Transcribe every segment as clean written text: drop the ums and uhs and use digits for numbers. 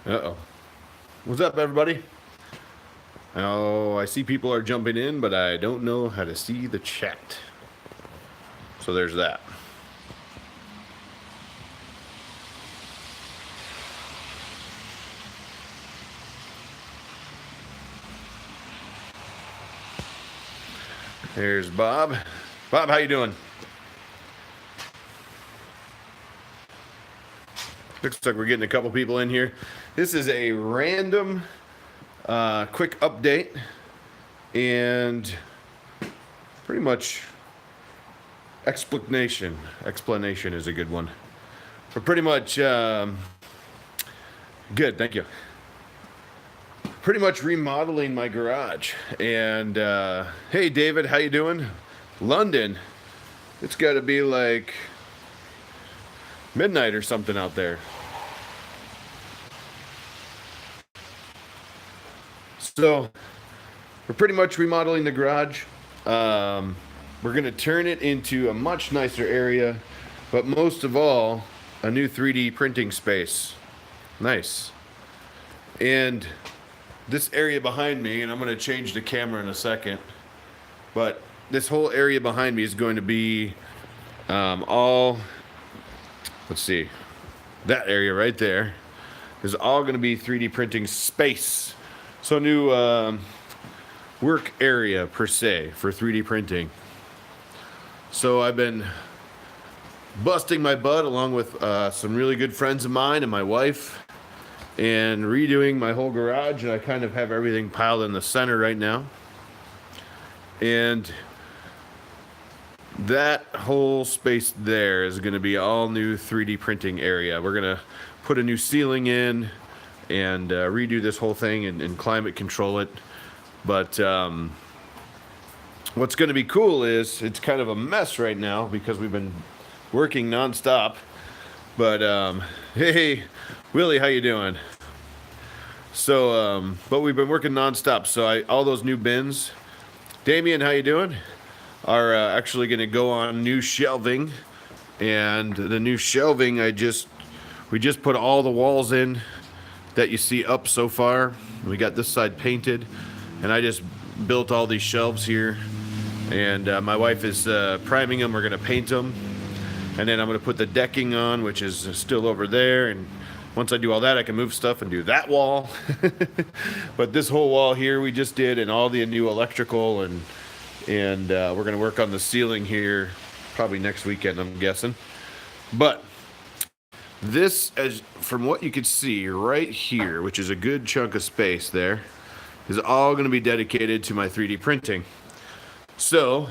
Uh-oh. What's up, everybody? Oh, I see people are jumping in, but I don't know how to see the chat. So there's that. There's Bob. Bob, how you doing? Looks like we're getting a couple people in here. This is a random quick update, and pretty much explanation is a good one. But pretty much good, thank you. Pretty much remodeling my garage. And hey David, how you doing? London, it's got to be like midnight or something out there. So we're pretty much remodeling the garage. We're going to turn it into a much nicer area, but most of all, a new 3D printing space. Nice. And this area behind me, and I'm going to change the camera in a second, but this whole area behind me is going to be all, let's see, that area right there is all going to be 3D printing space. So new work area per se for 3D printing. So I've been busting my butt along with some really good friends of mine and my wife and redoing my whole garage, and I kind of have everything piled in the center right now. And that whole space there is going to be all new 3D printing area. We're going to put a new ceiling in and redo this whole thing and climate control it. But what's going to be cool is it's kind of a mess right now because we've been working nonstop. But hey, Willie, how you doing? So, but we've been working nonstop. So all those new bins, Damien, how you doing? Are actually going to go on new shelving, and the new shelving we just put all the walls in that you see up so far. We got this side painted, and I just built all these shelves here, and my wife is priming them. We're going to paint them, and then I'm going to put the decking on, which is still over there, and once I do all that, I can move stuff and do that wall. But this whole wall here we just did, and all the new electrical, and we're going to work on the ceiling here probably next weekend, I'm guessing. But this, as from what you could see right here, which is a good chunk of space there, is all going to be dedicated to my 3D printing. So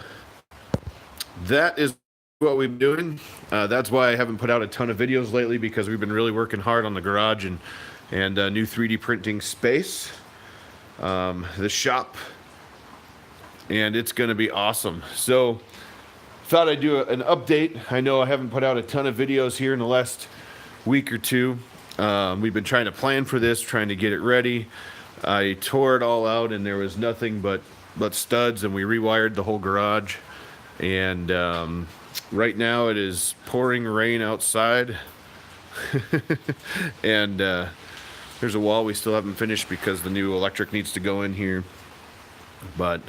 that is what we've been doing. That's why I haven't put out a ton of videos lately, because we've been really working hard on the garage and new 3D printing space, the shop, and it's going to be awesome. So thought I'd do an update. I know I haven't put out a ton of videos here in the last week or two. We've been trying to plan for this, trying to get it ready. I tore it all out, and there was nothing but studs, and we rewired the whole garage. And right now it is pouring rain outside. And there's a wall we still haven't finished because the new electric needs to go in here. But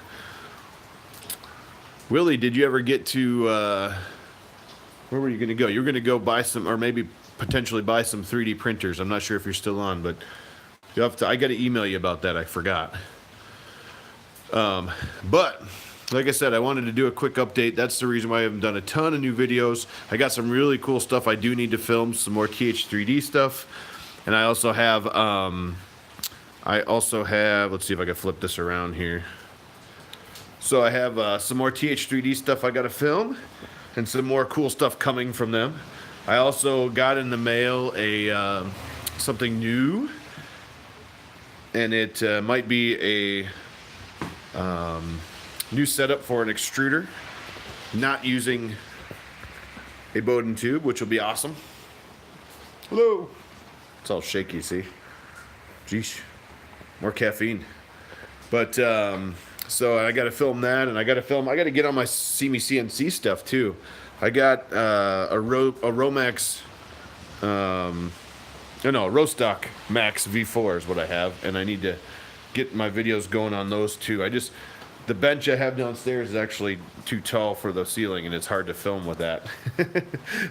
Willie, did you ever get to where were you going to go? You were going to go buy some, or maybe potentially buy some 3D printers. I'm not sure if you're still on, but you have to. I got to email you about that. I forgot. But like I said, I wanted to do a quick update. That's the reason why I haven't done a ton of new videos. I got some really cool stuff I do need to film, some more TH3D stuff. And I also have, let's see if I can flip this around here. So I have some more TH3D stuff I got to film, and some more cool stuff coming from them. I also got in the mail something new, and it might be New setup for an extruder. Not using a Bowden tube, which will be awesome. Hello. It's all shaky, see? Jeesh. More caffeine. But, so I got to film that, and I got to get on my CNC stuff too. I got a Romax, Rostock Max V4 is what I have, and I need to get my videos going on those too. The bench I have downstairs is actually too tall for the ceiling, and it's hard to film with that.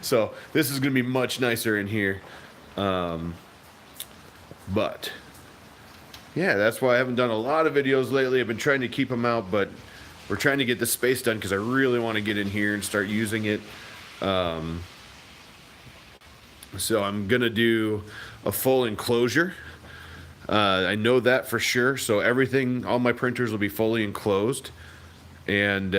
So this is going to be much nicer in here. But yeah, that's why I haven't done a lot of videos lately. I've been trying to keep them out, but we're trying to get the space done because I really want to get in here and start using it. So I'm going to do a full enclosure. I know that for sure. So all my printers will be fully enclosed. And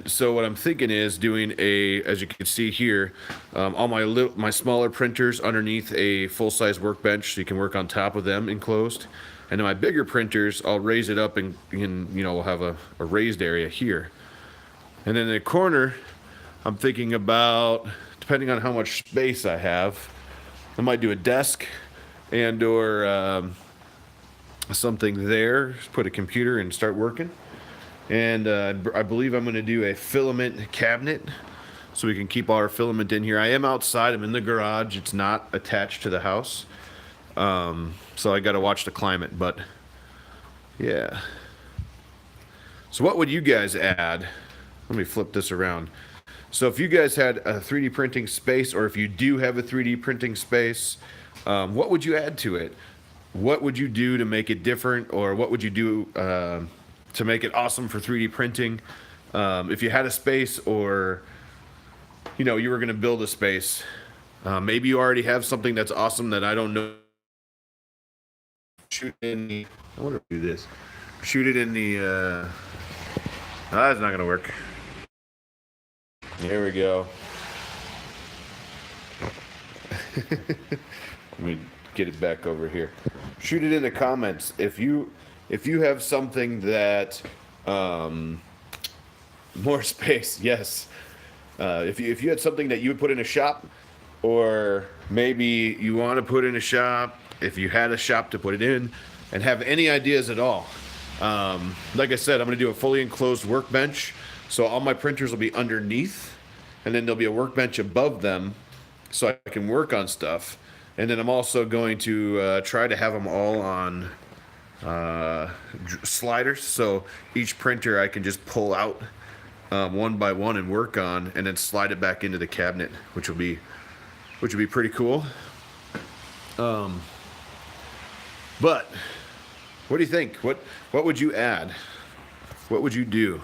so what I'm thinking is doing as you can see here, all my smaller printers underneath a full-size workbench, so you can work on top of them enclosed. And then my bigger printers, I'll raise it up and we'll have a raised area here. And then in the corner, I'm thinking about, depending on how much space I have, I might do a desk or something there, put a computer and start working. And I believe I'm going to do a filament cabinet so we can keep all our filament in here. I am outside. I'm in the garage. It's not attached to the house. So I got to watch the climate. But, yeah. So what would you guys add? Let me flip this around. So if you guys had a 3D printing space, or if you do have a 3D printing space, what would you add to it? What would you do to make it different, or what would you do to make it awesome for 3D printing? If you had a space, or you were going to build a space, maybe you already have something that's awesome that I don't know. Shoot in the, I want to do this. Shoot it in the. That's not going to work. There we go. Let me get it back over here. Shoot it in the comments if you have something that more space. Yes. If you had something that you would put in a shop, or maybe you want to put in a shop, if you had a shop to put it in, and have any ideas at all. Like I said, I'm going to do a fully enclosed workbench. So all my printers will be underneath, and then there'll be a workbench above them so I can work on stuff. And then I'm also going to try to have them all on sliders, so each printer I can just pull out one by one and work on, and then slide it back into the cabinet, which will be pretty cool. But what do you think? What would you add? What would you do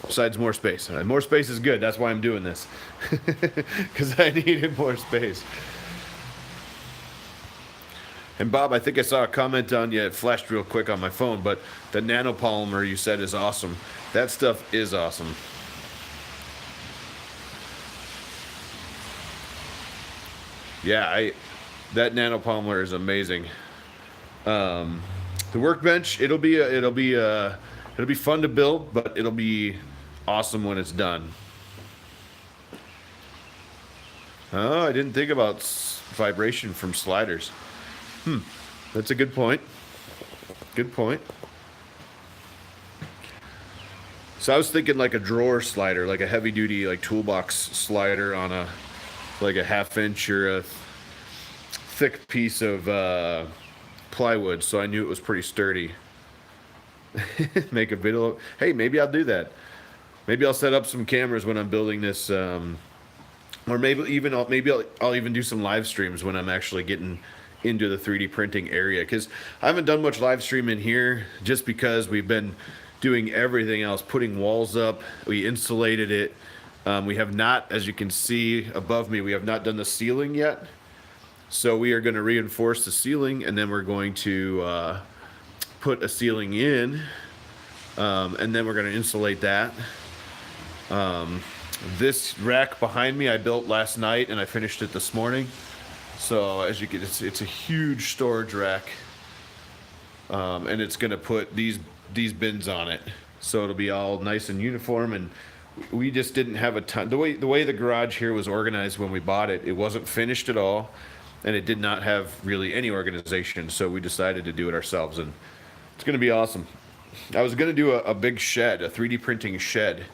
besides more space? More space is good. That's why I'm doing this, because I needed more space. And Bob, I think I saw a comment on you. It flashed real quick on my phone, but the nanopolymer you said is awesome. That stuff is awesome. Yeah, that nanopolymer is amazing. The workbench, it'll be fun to build, but it'll be awesome when it's done. Oh, I didn't think about vibration from sliders. That's a good point. Good point. So I was thinking like a drawer slider, like a heavy duty like toolbox slider on a 1/2 inch or a thick piece of plywood, so I knew it was pretty sturdy. Make a video. Hey, maybe I'll do that. Maybe I'll set up some cameras when I'm building this, or maybe I'll even do some live streams when I'm actually getting into the 3D printing area, because I haven't done much live streaming here just because we've been doing everything else, putting walls up. We insulated it. We have not, as you can see above me, we have not done the ceiling yet. So we are going to reinforce the ceiling, and then we're going to put a ceiling in, and then we're going to insulate that. This rack behind me I built last night, and I finished it this morning. So as you can, it's a huge storage rack. and it's going to put these bins on it, so it'll be all nice and uniform. And we just didn't have a ton. The way the garage here was organized when we bought it, it wasn't finished at all, and it did not have really any organization. So we decided to do it ourselves, and it's going to be awesome. I was going to do a big shed, a 3D printing shed,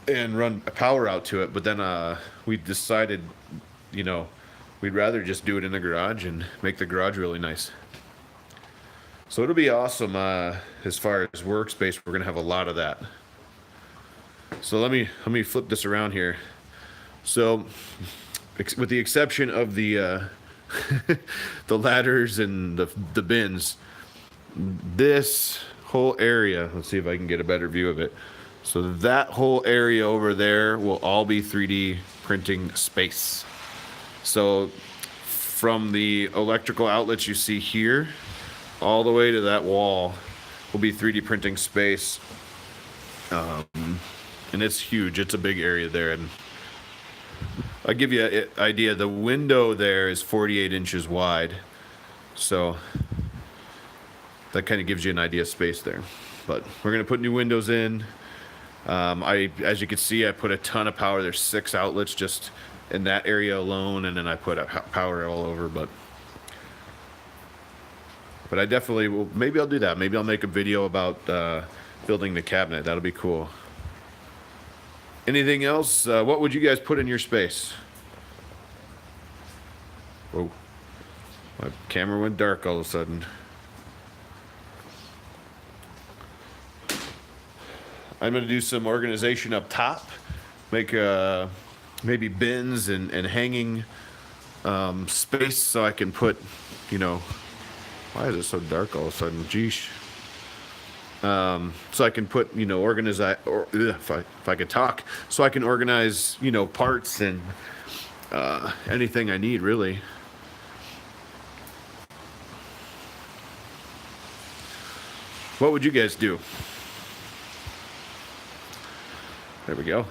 and run power out to it, but then we decided, we'd rather just do it in the garage and make the garage really nice. So it'll be awesome. As far as workspace, we're gonna have a lot of that. So let me flip this around here. So, with the exception of the the ladders and the bins, this whole area. Let's see if I can get a better view of it. So that whole area over there will all be 3D printing space. So from the electrical outlets you see here, all the way to that wall will be 3D printing space. And it's huge. It's a big area there. And I'll give you an idea. The window there is 48 inches wide. So that kind of gives you an idea of space there. But we're going to put new windows in. As you can see, I put a ton of power. There's 6 outlets just in that area alone, and then I put power all over. But I definitely will. Maybe I'll do that. Maybe I'll make a video about building the cabinet. That'll be cool. Anything else? What would you guys put in your space? Whoa, my camera went dark all of a sudden. I'm going to do some organization up top, make maybe bins and hanging space so I can put, why is it so dark all of a sudden? Geesh. So I can put, organize, or if I could talk, so I can organize, parts and anything I need, really. What would you guys do? There we go.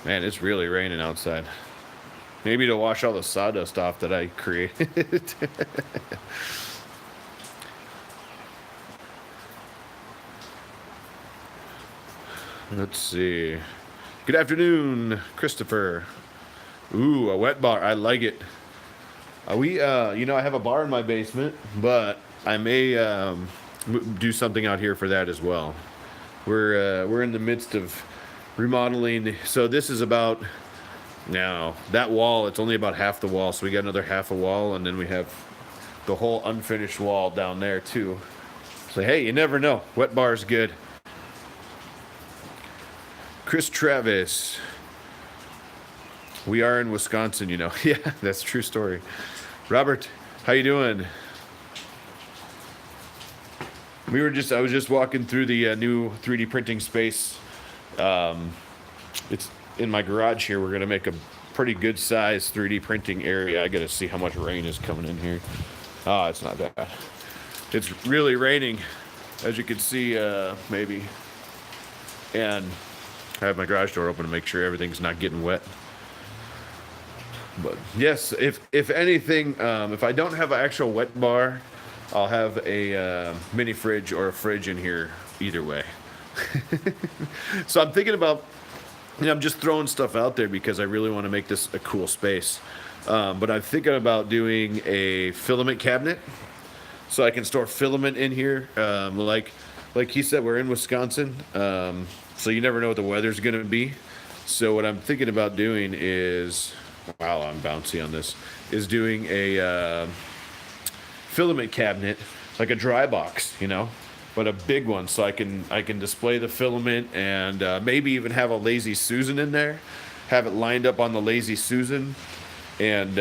Man, it's really raining outside. Maybe to wash all the sawdust off that I created. Let's see. Good afternoon, Christopher. Ooh, a wet bar. I like it. I have a bar in my basement, but I may do something out here for that as well. We're in the midst of remodeling. So this is about, now that wall, it's only about half the wall. So we got another half a wall, and then we have the whole unfinished wall down there too. So hey, you never know. Wet bar is good. Chris Travis. We are in Wisconsin, Yeah, that's a true story. Robert, how you doing? I was just walking through the new 3D printing space. It's in my garage here. We're going to make a pretty good size 3D printing area. I got to see how much rain is coming in here. Oh, it's not bad. It's really raining, as you can see, maybe. And I have my garage door open to make sure everything's not getting wet. But yes, if anything, if I don't have an actual wet bar, I'll have a mini fridge or a fridge in here either way. So I'm thinking about, I'm just throwing stuff out there because I really want to make this a cool space. But I'm thinking about doing a filament cabinet so I can store filament in here. Like he said, we're in Wisconsin, so you never know what the weather's going to be. So what I'm thinking about doing is, wow, I'm bouncy on this, is doing a filament cabinet, like a dry box, but a big one, so I can display the filament and maybe even have a Lazy Susan in there, have it lined up on the Lazy Susan, and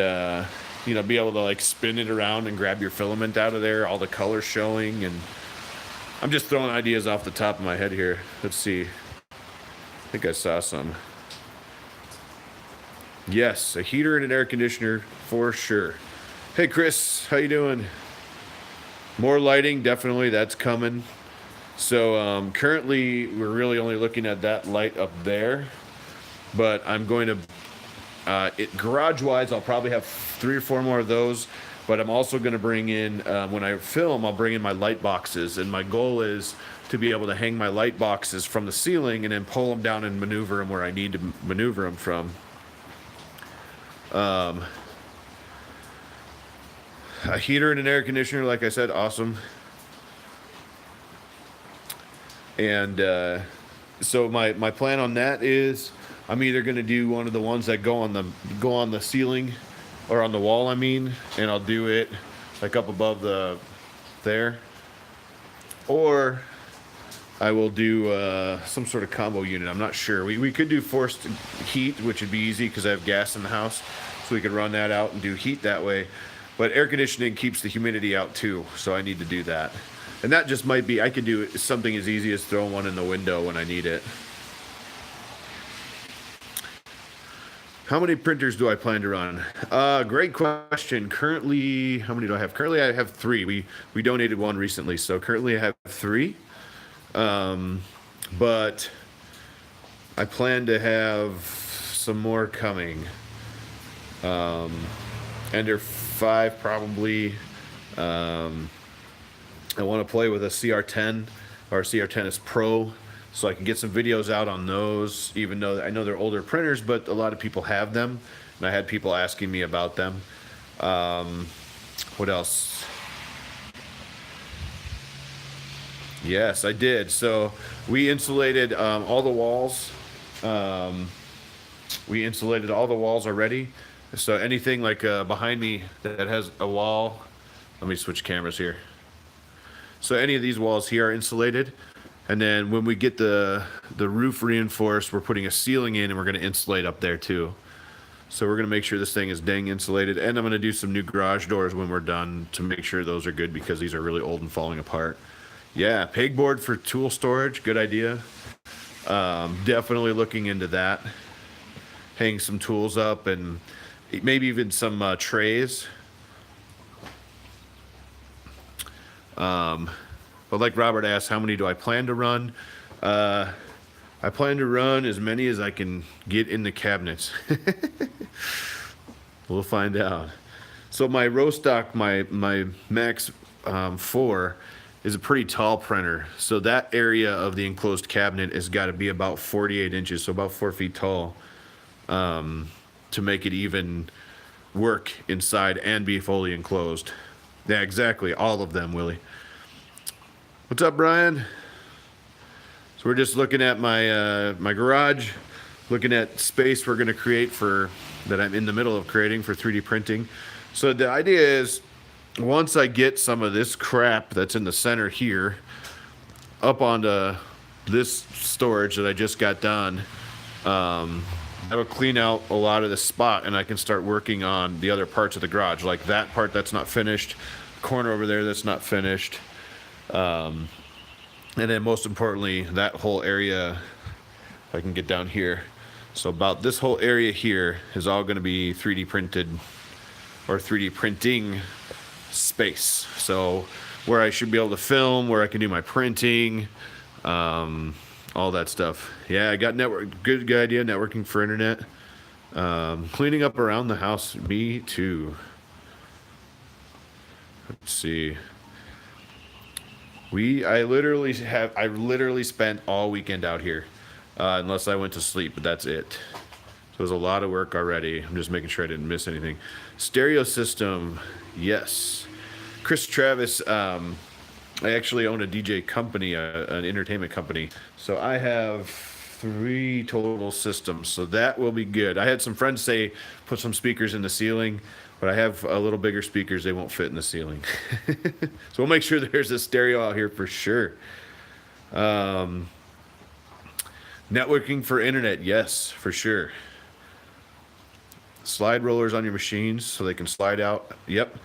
be able to like spin it around and grab your filament out of there, all the colors showing. And I'm just throwing ideas off the top of my head here. Let's see. I think I saw some. Yes, a heater and an air conditioner for sure. Hey Chris, how you doing? More lighting, definitely, that's coming. So currently we're really only looking at that light up there, but I'm going to, garage-wise, I'll probably have 3 or 4 more of those. But I'm also going to bring in, when I film, I'll bring in my light boxes. And my goal is to be able to hang my light boxes from the ceiling and then pull them down and maneuver them where I need to maneuver them from. A heater and an air conditioner, like I said, awesome. And so my plan on that is I'm either going to do one of the ones that go on the ceiling or on the wall, I mean, and I'll do it like up above there, or I will do some sort of combo unit. I'm not sure. We could do forced heat, which would be easy because I have gas in the house, so we could run that out and do heat that way. But air conditioning keeps the humidity out too, so I need to do that. And that just might be, I could do something as easy as throwing one in the window when I need it. How many printers do I plan to run? Great question. Currently, how many do I have? Currently, I have 3. We donated one recently, so currently I have 3. But I plan to have some more coming. Ender 5 probably. I want to play with a CR10 or CR10S Pro, so I can get some videos out on those, even though I know they're older printers, but a lot of people have them, and I had people asking me about them. What else? Yes, I did. So we insulated all the walls. We insulated all the walls already. So anything like behind me that has a wall, let me switch cameras here. So any of these walls here are insulated. And then when we get the roof reinforced, we're putting a ceiling in and we're going to insulate up there too. So we're going to make sure this thing is dang insulated. And I'm going to do some new garage doors when we're done to make sure those are good because these are really old and falling apart. Yeah, pegboard for tool storage, good idea. Definitely looking into that. Hang some tools up and maybe even some trays. But like Robert asked, how many do I plan to run? I plan to run as many as I can get in the cabinets. We'll find out. So my row stock, my Max 4 is a pretty tall printer. So that area of the enclosed cabinet has got to be about 48 inches, so about 4 feet tall, to make it even work inside and be fully enclosed. Yeah, exactly. All of them, Willie. What's up, Brian? So we're just looking at my my garage, looking at space we're going to create that I'm in the middle of creating for 3D printing. So the idea is, once I get some of this crap that's in the center here up onto this storage that I just got done, that'll clean out a lot of the spot, and I can start working on the other parts of the garage, like that part that's not finished, corner over there that's not finished. And then most importantly, that whole area, if I can get down here. So about this whole area here is all going to be 3D printed or 3D printing space. So where I should be able to film, where I can do my printing, all that stuff. Yeah, I got good idea, networking for internet. Cleaning up around the house, me too. Let's see. I literally spent all weekend out here, unless I went to sleep, but that's it. So it was a lot of work already. I'm just making sure I didn't miss anything. Stereo system, yes. Chris Travis, I actually own a DJ company, an entertainment company. So I have 3 total systems, so that will be good. I had some friends say put some speakers in the ceiling, but I have a little bigger speakers. They won't fit in the ceiling. So we'll make sure there's a stereo out here for sure. Networking for internet, yes, for sure. Slide rollers on your machines so they can slide out. Yep.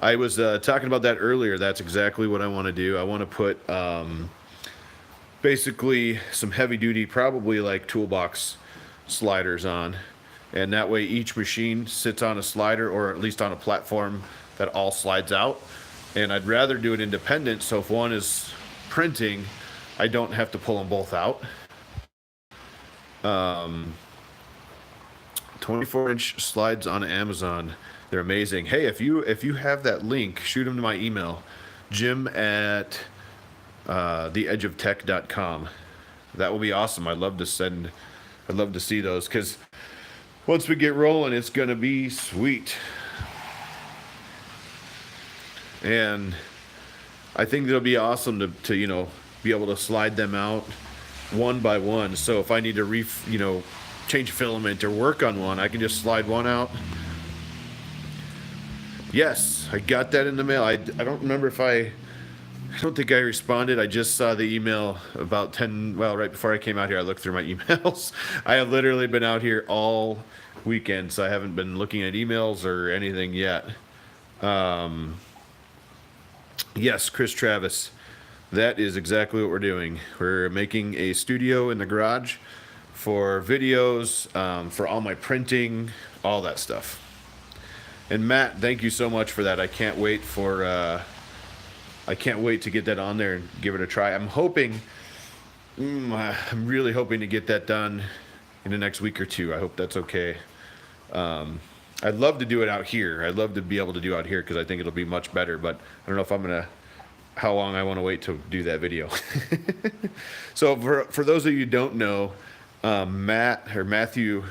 I was talking about that earlier. That's exactly what I want to do. I want to put basically some heavy duty, probably like toolbox sliders on. And that way each machine sits on a slider, or at least on a platform that all slides out. And I'd rather do it independent, so if one is printing, I don't have to pull them both out. 24-inch slides on Amazon. They're amazing. Hey, if you have that link, shoot them to my email, Jim at theedgeoftech.com. That will be awesome. I'd love to see those, because once we get rolling, it's gonna be sweet. And I think it'll be awesome to be able to slide them out one by one. So if I need to change filament or work on one, I can just slide one out. Yes, I got that in the mail. I don't remember if I don't think I responded. I just saw the email about right before I came out here. I looked through my emails. I have literally been out here all weekend, so I haven't been looking at emails or anything yet. Yes, Chris Travis, that is exactly what we're doing. We're making a studio in the garage for videos, for all my printing, all that stuff. And Matt, thank you so much for that. I can't wait to get that on there and give it a try. I'm really hoping to get that done in the next week or two. I hope that's okay. I'd love to do it out here. I'd love to be able to do out here because I think it'll be much better, but I don't know how long I want to wait to do that video. So for those of you who don't know, Matthew,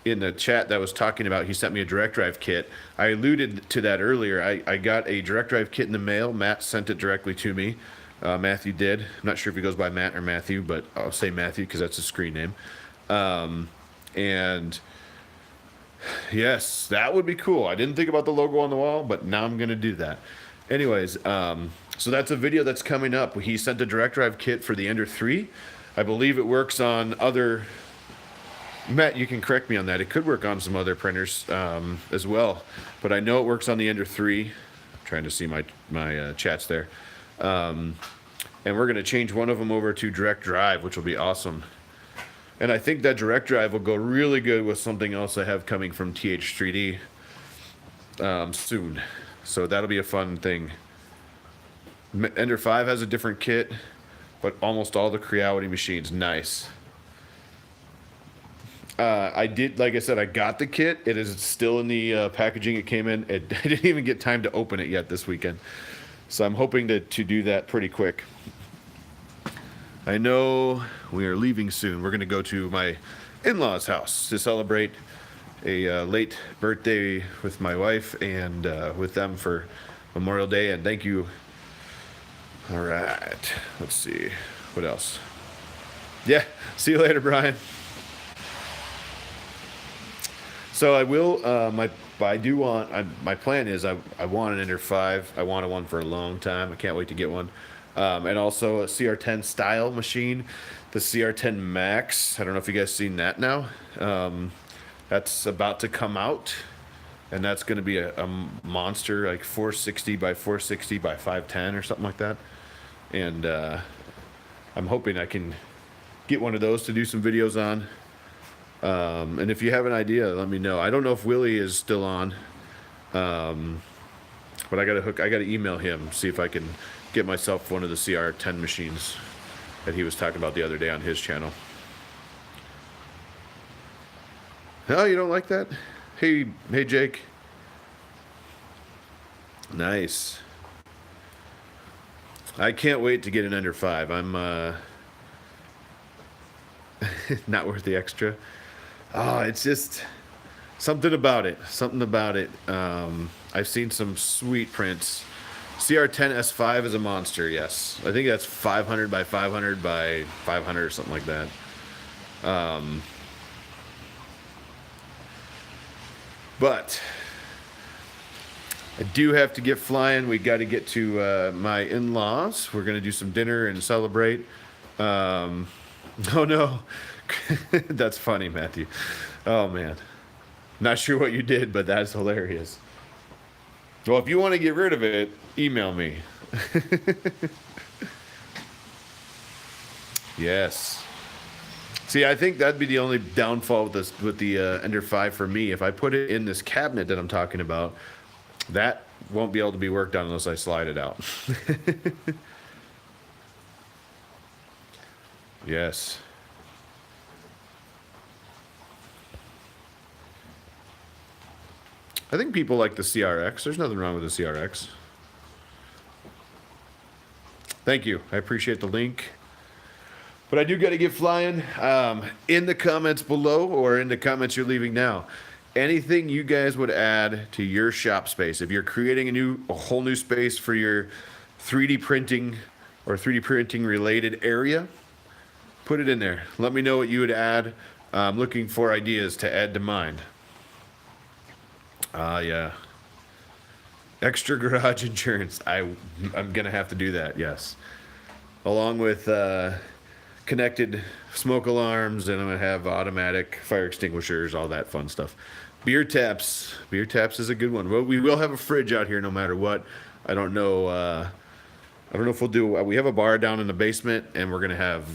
in the chat that was talking about, he sent me a direct drive kit. I alluded to that earlier. I got a direct drive kit in the mail. Matt sent it directly to me. Matthew did. I'm not sure if he goes by Matt or Matthew, but I'll say Matthew because that's his screen name. And yes, that would be cool. I didn't think about the logo on the wall, but now I'm going to do that. Anyways, so that's a video that's coming up. He sent a direct drive kit for the Ender 3. I believe it works on other... Matt, you can correct me on that. It could work on some other printers as well, but I know it works on the Ender 3. I'm trying to see my chats there. And we're going to change one of them over to direct drive, which will be awesome. And I think that direct drive will go really good with something else I have coming from TH3D soon. So that'll be a fun thing. Ender 5 has a different kit, but almost all the Creality machines, nice. Like I said, I got the kit. It is still in the packaging it came in. I didn't even get time to open it yet this weekend. So I'm hoping to do that pretty quick. I know we are leaving soon. We're going to go to my in-laws' house to celebrate a late birthday with my wife and with them for Memorial Day. And thank you. All right. Let's see. What else? Yeah. See you later, Brian. So I will, my plan is I want an Ender 5. I wanted one for a long time. I can't wait to get one. And also a CR10 style machine, the CR10 Max. I don't know if you guys seen that now. That's about to come out, and that's going to be a monster, like 460 by 460 by 510 or something like that. And I'm hoping I can get one of those to do some videos on. And if you have an idea, let me know. I don't know if Willie is still on, but I gotta email him, see if I can get myself one of the CR10 machines that he was talking about the other day on his channel. Oh, you don't like that? Hey Jake. Nice. I can't wait to get an Ender 5. I'm not worth the extra. Oh, it's just something about it. I've seen some sweet prints. CR10 S5 is a monster, yes. I think that's 500 by 500 by 500 or something like that. But I do have to get flying. We got to get to my in-laws. We're going to do some dinner and celebrate. Oh, no. That's funny, Matthew. Oh, man. Not sure what you did, but that's hilarious. Well, if you want to get rid of it, email me. Yes. See, I think that'd be the only downfall with the Ender 5 for me. If I put it in this cabinet that I'm talking about, that won't be able to be worked on unless I slide it out. Yes. I think people like the CRX. There's nothing wrong with the CRX. Thank you. I appreciate the link. But I do got to get flying. In the comments below or in the comments you're leaving now, anything you guys would add to your shop space. If you're creating a whole new space for your 3D printing or 3D printing related area, put it in there. Let me know what you would add. I'm looking for ideas to add to mine. Yeah. Extra garage insurance. I'm gonna have to do that, yes. Along with connected smoke alarms, and I'm gonna have automatic fire extinguishers, all that fun stuff. Beer taps. Beer taps is a good one. Well, we will have a fridge out here no matter what. I don't know. I don't know if we'll do. We have a bar down in the basement, and we have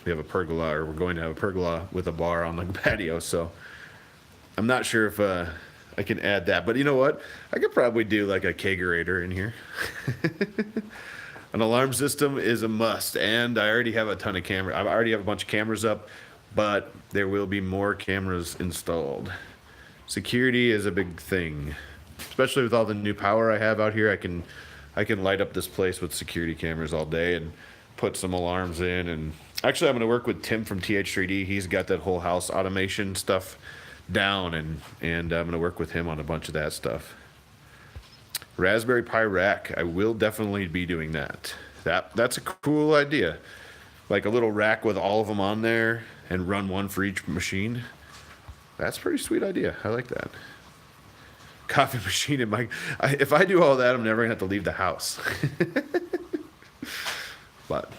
a pergola, or we're going to have a pergola with a bar on the patio. So I'm not sure if I can add that, but you know what? I could probably do like a kegerator in here. An alarm system is a must, and I already have a ton of cameras. I already have a bunch of cameras up, but there will be more cameras installed. Security is a big thing, especially with all the new power I have out here. I can light up this place with security cameras all day and put some alarms in. And actually, I'm going to work with Tim from TH3D. He's got that whole house automation stuff down, and I'm going to work with him on a bunch of that stuff. Raspberry Pi rack. I will definitely be doing that. That's a cool idea. Like a little rack with all of them on there and run one for each machine. That's a pretty sweet idea. I like that. Coffee machine in my... if I do all that, I'm never going to have to leave the house. But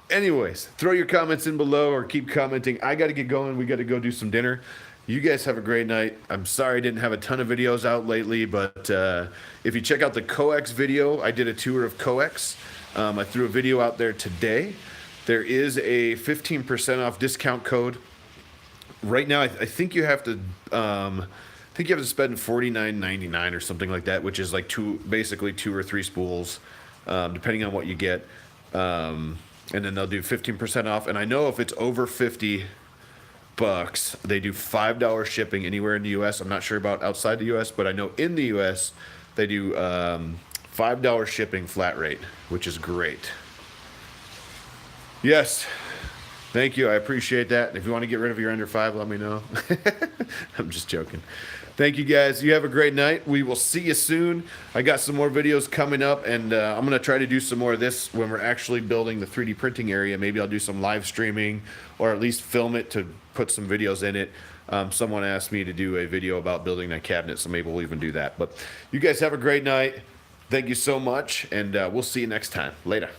anyways, throw your comments in below or keep commenting. I got to get going. We got to go do some dinner. You guys have a great night. I'm sorry I didn't have a ton of videos out lately, but if you check out the Coex video, I did a tour of Coex. I threw a video out there today. There is a 15% off discount code. Right now, I think you have to spend $49.99 or something like that, which is like basically 2 or 3 spools, depending on what you get. And then they'll do 15% off. And I know if it's over $50, they do $5 shipping anywhere in the U.S. I'm not sure about outside the U.S., but I know in the U.S. they do $5 shipping flat rate, which is great. Yes. Thank you. I appreciate that. If you want to get rid of your under 5, let me know. I'm just joking. Thank you, guys. You have a great night. We will see you soon. I got some more videos coming up, and I'm going to try to do some more of this when we're actually building the 3D printing area. Maybe I'll do some live streaming or at least film it to put some videos in it. Someone asked me to do a video about building that cabinet, so maybe we'll even do that. But you guys have a great night. Thank you so much, and we'll see you next time. Later.